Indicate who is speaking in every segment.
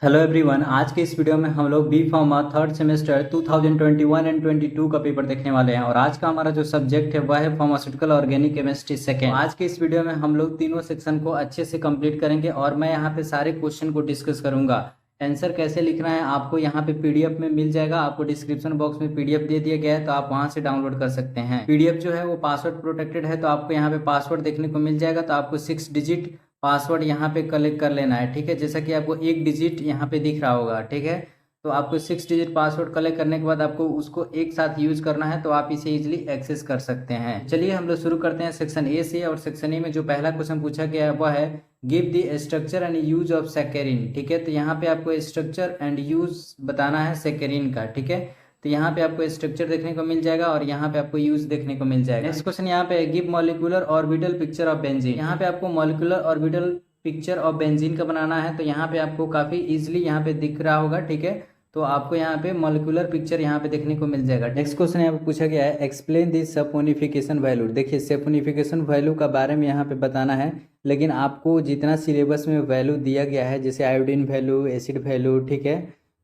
Speaker 1: Hello everyone, आज के इस वीडियो में हम लोग B pharma third semester 2021 and 22 का पेपर देखने वाले हैं। और आज का हमारा जो सब्जेक्ट है वह है फार्मास्यूटिकल ऑर्गेनिक केमिस्ट्री सेकेंड। आज के इस वीडियो में हम लोग तीनों सेक्शन को अच्छे से कंप्लीट करेंगे और मैं यहाँ पे सारे क्वेश्चन को डिस्कस करूंगा। आंसर कैसे लिखना है आपको यहाँ पे पीडीएफ में मिल जाएगा। आपको डिस्क्रिप्शन बॉक्स में पीडीएफ दे दिया गया है, तो आप वहां से डाउनलोड कर सकते हैं। पीडीएफ जो है वो पासवर्ड प्रोटेक्टेड है, तो आपको यहाँ पे पासवर्ड देखने को मिल जाएगा। तो आपको 6 डिजिट पासवर्ड यहाँ पे कलेक्ट कर लेना है, ठीक है। जैसा कि आपको एक डिजिट यहाँ पे दिख रहा होगा, ठीक है। तो आपको 6 डिजिट पासवर्ड कलेक्ट करने के बाद आपको उसको एक साथ यूज करना है, तो आप इसे इजीली एक्सेस कर सकते हैं। चलिए हम लोग शुरू करते हैं सेक्शन ए से। और सेक्शन ए में जो पहला क्वेश्चन पूछा गया है वह है give the structure and use of saccharin, ठीक है। तो यहाँ पे आपको स्ट्रक्चर एंड यूज बताना है सैकरिन का, ठीक है। तो यहाँ पे आपको स्ट्रक्चर देखने को मिल जाएगा और यहाँ पे आपको यूज देखने को मिल जाएगा। नेक्स्ट क्वेश्चन यहाँ पे give molecular orbital picture of benzene. यहाँ पे आपको molecular orbital picture of benzene का बनाना है। तो यहाँ पे आपको काफी इजीली यहाँ पे दिख रहा होगा, ठीक है। तो आपको यहाँ पे मॉलिक्यूलर पिक्चर यहाँ पे देखने को मिल जाएगा। नेक्स्ट क्वेश्चन यहाँ पे पूछा गया है एक्सप्लेन दिस सपोनिफिकेशन वैल्यू। देखिए सपोनिफिकेशन वैल्यू का बारे में यहाँ पे बताना है, लेकिन आपको जितना सिलेबस में वैल्यू दिया गया है जैसे आयोडीन वैल्यू, एसिड वैल्यू, ठीक है,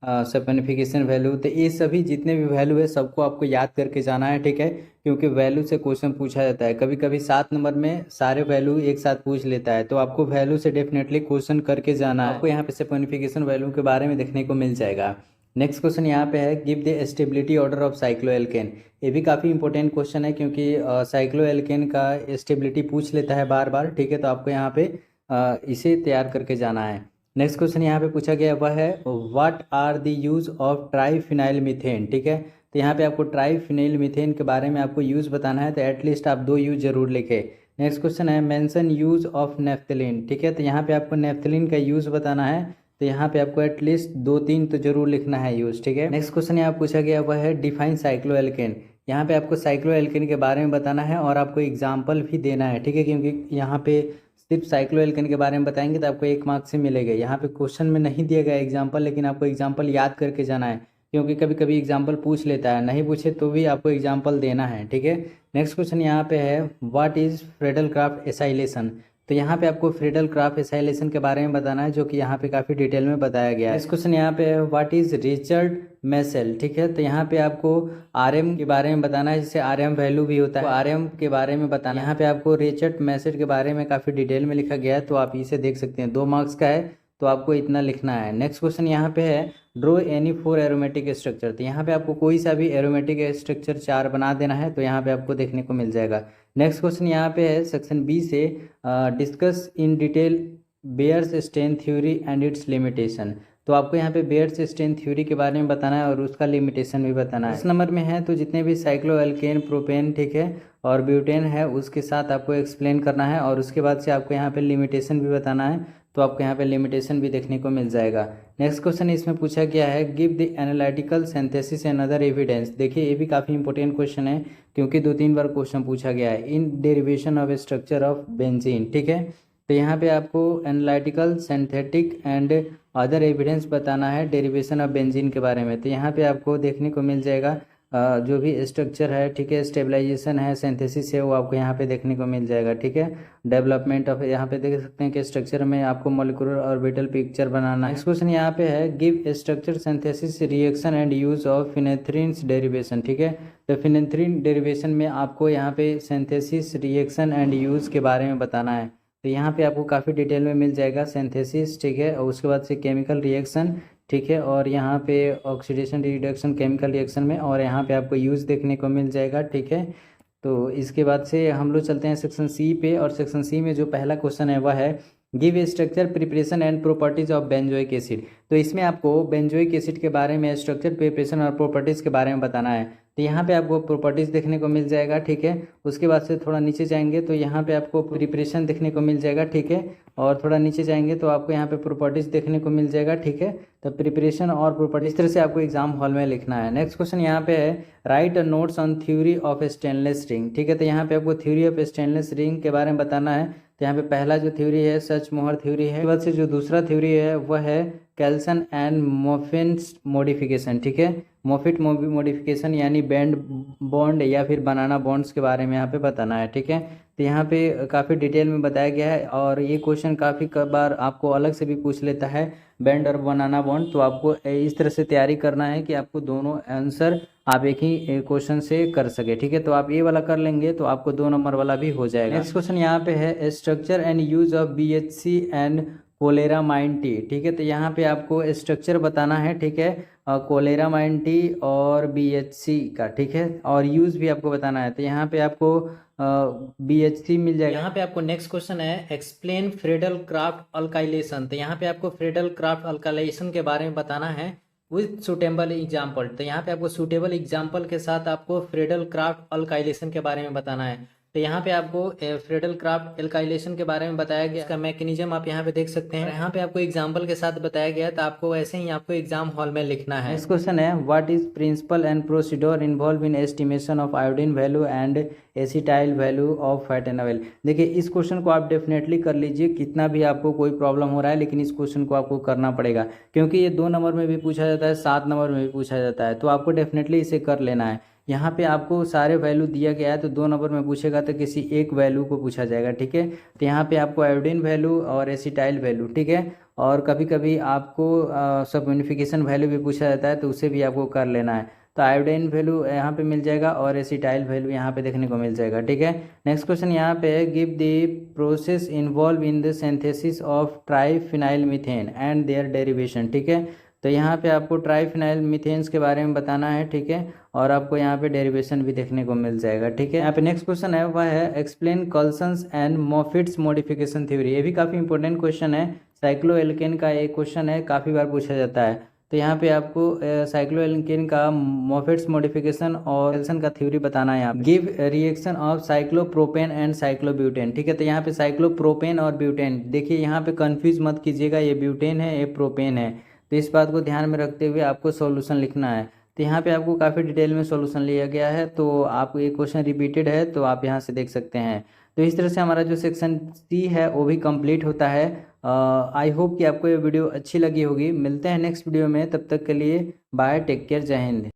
Speaker 1: सपोनिफिकेशन वैल्यू, तो ये सभी जितने भी वैल्यू है सबको आपको याद करके जाना है, ठीक है। क्योंकि वैल्यू से क्वेश्चन पूछा जाता है, कभी कभी 7 नंबर में सारे वैल्यू एक साथ पूछ लेता है, तो आपको वैल्यू से डेफिनेटली क्वेश्चन करके जाना है। आपको यहाँ पे सपोनिफिकेशन वैल्यू के बारे में देखने को मिल जाएगा। नेक्स्ट क्वेश्चन यहाँ पे है give the stability order of cycloalkane. ये भी काफ़ी इंपॉर्टेंट क्वेश्चन है क्योंकि साइक्लोएल्केन का स्टेबिलिटी पूछ लेता है बार बार, ठीक है। तो आपको यहाँ पे इसे तैयार करके जाना है। नेक्स्ट क्वेश्चन यहाँ पे पूछा गया वह है what are the use of triphenyl methane, ठीक है। तो यहाँ पे आपको ट्राईफिनाइल मीथेन के बारे में आपको यूज बताना है, तो एटलीस्ट आप 2 यूज जरूर लिखें। नेक्स्ट क्वेश्चन है मेंशन यूज ऑफ नेफ्थलीन, ठीक है। तो यहाँ पे आपको नेफ्थलीन का यूज बताना है, तो यहाँ पे आपको एटलीस्ट 2-3 तो जरूर लिखना है यूज, ठीक है। नेक्स्ट क्वेश्चन यहाँ पूछा गया वह है डिफाइन साइक्लोएल्केन। यहाँ पे आपको साइक्लोएल्केन के बारे में बताना है और आपको एग्जाम्पल भी देना है, ठीक है। क्योंकि यहाँ पे सिर्फ साइक्लोएल्केन के बारे में बताएंगे तो आपको 1 मार्क्स से मिलेगा। यहाँ पे क्वेश्चन में नहीं दिया गया एग्जाम्पल, लेकिन आपको एग्जाम्पल याद करके जाना है, क्योंकि कभी कभी एग्जाम्पल पूछ लेता है, नहीं पूछे तो भी आपको एग्जाम्पल देना है, ठीक है। नेक्स्ट क्वेश्चन यहाँ पे है what is Friedel Crafts acylation. तो यहाँ पे आपको फ्रेडल क्राफ्ट एसाइलेशन के बारे में बताना है, जो कि यहाँ पे काफ़ी डिटेल में बताया गया है। नेक्स्ट क्वेश्चन यहाँ पे है व्हाट इज रिचर्ड मेसेल, ठीक है। तो यहाँ पे आपको आरएम के बारे में बताना है, जिससे आरएम वैल्यू भी होता है, आरएम के बारे में बताना है। यहाँ पे आपको रिचर्ड मेसेल के बारे में काफ़ी डिटेल में लिखा गया है, तो आप इसे देख सकते हैं। 2 मार्क्स का है, तो आपको इतना लिखना है। नेक्स्ट क्वेश्चन यहाँ पे है ड्रो एनी 4 एरोमेटिक स्ट्रक्चर। तो यहाँ पे आपको कोई सा भी एरोमेटिक स्ट्रक्चर 4 बना देना है, तो यहाँ पे आपको देखने को मिल जाएगा। नेक्स्ट क्वेश्चन यहाँ पे है सेक्शन बी से discuss in detail Baeyer's strain theory and its limitation. तो आपको यहाँ पे बेयर्स स्ट्रेन थ्योरी के बारे में बताना है और उसका लिमिटेशन भी बताना है। इस नंबर में है तो जितने भी साइक्लोएल्केन, प्रोपेन, ठीक है, और ब्यूटेन है उसके साथ आपको एक्सप्लेन करना है, और उसके बाद से आपको यहाँ पे लिमिटेशन भी बताना है, तो आपको यहाँ पे लिमिटेशन भी देखने को मिल जाएगा। नेक्स्ट क्वेश्चन इसमें पूछा गया है give the analytical synthesis and other evidence. देखिए ये भी काफ़ी इंपॉर्टेंट क्वेश्चन है, क्योंकि 2-3 बार क्वेश्चन पूछा गया है। In derivation of structure of benzene, ठीक है। तो यहाँ पे आपको analytical, synthetic and other evidence बताना है डेरिवेशन ऑफ बेंजीन के बारे में। तो यहाँ पे आपको देखने को मिल जाएगा जो भी स्ट्रक्चर है, ठीक है, स्टेबलाइजेशन है, सिंथेसिस है, वो आपको यहाँ पे देखने को मिल जाएगा, ठीक है। डेवलपमेंट ऑफ, यहाँ पे देख सकते हैं कि स्ट्रक्चर में आपको मॉलिक्यूलर ऑर्बिटल पिक्चर बनाना है। नेक्स्ट क्वेश्चन यहाँ पे है give structure synthesis reaction and use of phenanthrene derivation, ठीक है। तो फिनेथ्रीन डेरिवेशन में आपको यहाँ पे सिंथेसिस, रिएक्शन एंड यूज के बारे में बताना है। तो यहाँ पे आपको काफ़ी डिटेल में मिल जाएगा सिंथेसिस, ठीक है, और उसके बाद से केमिकल रिएक्शन, ठीक है, और यहाँ पे ऑक्सीडेशन रिडक्शन केमिकल रिएक्शन में, और यहाँ पे आपको यूज़ देखने को मिल जाएगा, ठीक है। तो इसके बाद से हम लोग चलते हैं सेक्शन सी पे। और सेक्शन सी में जो पहला क्वेश्चन है वह है give a structure, preparation and properties of benzoic acid. तो इसमें आपको बेंजोइक एसिड के बारे में, स्ट्रक्चर, प्रिपरेशन और प्रॉपर्टीज़ के बारे में बताना है। तो यहाँ पे आपको प्रॉपर्टीज़ देखने को मिल जाएगा, ठीक है। उसके बाद से थोड़ा नीचे जाएंगे तो यहाँ पे आपको प्रिपरेशन देखने को मिल जाएगा, ठीक है, और थोड़ा नीचे जाएंगे तो आपको यहाँ पे प्रॉपर्टीज़ देखने को मिल जाएगा, ठीक है। तो प्रिपरेशन और प्रॉपर्टीज इस तरह से आपको एग्जाम हॉल में लिखना है। नेक्स्ट क्वेश्चन यहाँ पे है right notes on theory of stainless ring, ठीक है। तो यहाँ पे आपको थ्योरी ऑफ स्टेनलेस रिंग के बारे में बताना है। तो यहाँ पे पहला जो थ्योरी है सच मोहर थ्योरी है। उसके बाद से जो दूसरा थ्योरी है वह है कैल्सन एंड मोफिन्स मॉडिफिकेशन, ठीक है। मोफिट मॉडिफिकेशन यानी बैंड बॉन्ड या फिर बनाना बॉन्ड्स के बारे में यहाँ पे बताना है, ठीक है। तो यहाँ पे काफ़ी डिटेल में बताया गया है और ये क्वेश्चन काफ़ी बार आपको अलग से भी पूछ लेता है, बैंड और बनाना बॉन्ड। तो आपको इस तरह से तैयारी करना है कि आपको दोनों आंसर आप एक ही क्वेश्चन से कर सके, ठीक है। तो आप ये वाला कर लेंगे तो आपको 2 नंबर वाला भी हो जाएगा। नेक्स्ट क्वेश्चन यहाँ पे है structure and use of BHC and chloramine T, ठीक है। तो यहाँ पे आपको स्ट्रक्चर बताना है, ठीक है, कोलेरामाइन टी और BHC का, ठीक है, और यूज भी आपको बताना है। तो यहाँ पे आपको BHC मिल जाएगा। यहाँ पे आपको नेक्स्ट क्वेश्चन है एक्सप्लेन फ्रेडल क्राफ्ट अल्काइलेशन। तो यहाँ पे आपको फ्रेडल क्राफ्ट अल्काइलेशन के बारे में बताना है विथ सुटेबल एग्जाम्पल। तो यहाँ पे आपको सुटेबल एग्जाम्पल के साथ आपको फ्रेडल क्राफ्ट अल्काइलेशन के बारे में बताना है। तो यहाँ पे आपको फ्रेडल क्राफ्ट एल्काइलेशन के बारे में बताया गया, इसका मैकेनिज्म आप यहाँ पे देख सकते हैं। यहाँ पे आपको एग्जाम्पल के साथ बताया गया, तो आपको वैसे ही आपको एग्जाम हॉल में लिखना है। नेक्स्ट क्वेश्चन है what is principle and procedure involve in estimation of iodine value and acetyl value of fat and oil. देखिए इस क्वेश्चन को आप डेफिनेटली कर लीजिए, कितना भी आपको कोई प्रॉब्लम हो रहा है, लेकिन इस क्वेश्चन को आपको करना पड़ेगा क्योंकि ये 2 नंबर में भी पूछा जाता है, 7 नंबर में भी पूछा जाता है। तो आपको डेफिनेटली इसे कर लेना है। यहाँ पे आपको सारे वैल्यू दिया गया है, तो 2 नंबर में पूछेगा तो किसी एक वैल्यू को पूछा जाएगा, ठीक है। तो यहाँ पे आपको आयोडीन वैल्यू और एसिटाइल वैल्यू, ठीक है, और कभी कभी आपको सब्यूनिफिकेशन वैल्यू भी पूछा जाता है, तो उसे भी आपको कर लेना है। तो आयोडीन वैल्यू यहाँ पे मिल जाएगा और एसिटाइल वैल्यू यहाँ पे देखने को मिल जाएगा, ठीक है। नेक्स्ट क्वेश्चन यहाँ पे है give the process involve in the synthesis of triphenyl methane and their derivation, ठीक है। तो यहाँ पे आपको ट्राइफिनाइल मीथेन्स के बारे में बताना है, ठीक है, और आपको यहाँ पे डेरिवेशन भी देखने को मिल जाएगा, ठीक है। यहाँ पे नेक्स्ट क्वेश्चन है वह है एक्सप्लेन कल्सन्स एंड मॉफिट्स मॉडिफिकेशन थ्योरी। ये भी काफ़ी इंपॉर्टेंट क्वेश्चन है, साइक्लोएल्केन का एक क्वेश्चन है, काफ़ी बार पूछा जाता है। तो यहाँ पे आपको साइक्लोएल्केन का मॉफिट्स मॉडिफिकेशन और एल्सन का थ्योरी बताना है। यहाँ give reaction of cyclopropane and cyclobutane, ठीक है। तो यहाँ पे साइक्लोप्रोपेन और ब्यूटेन, देखिए यहाँ पे कंफ्यूज मत कीजिएगा, ये ब्यूटेन है ये प्रोपेन है, तो इस बात को ध्यान में रखते हुए आपको सॉल्यूशन लिखना है। तो यहाँ पे आपको काफ़ी डिटेल में सॉल्यूशन लिया गया है, तो आप ये क्वेश्चन रिपीटेड है तो आप यहाँ से देख सकते हैं। तो इस तरह से हमारा जो सेक्शन सी है वो भी कंप्लीट होता है। आई होप कि आपको ये वीडियो अच्छी लगी होगी। मिलते हैं नेक्स्ट वीडियो में, तब तक के लिए बाय, टेक केयर, जय हिंद।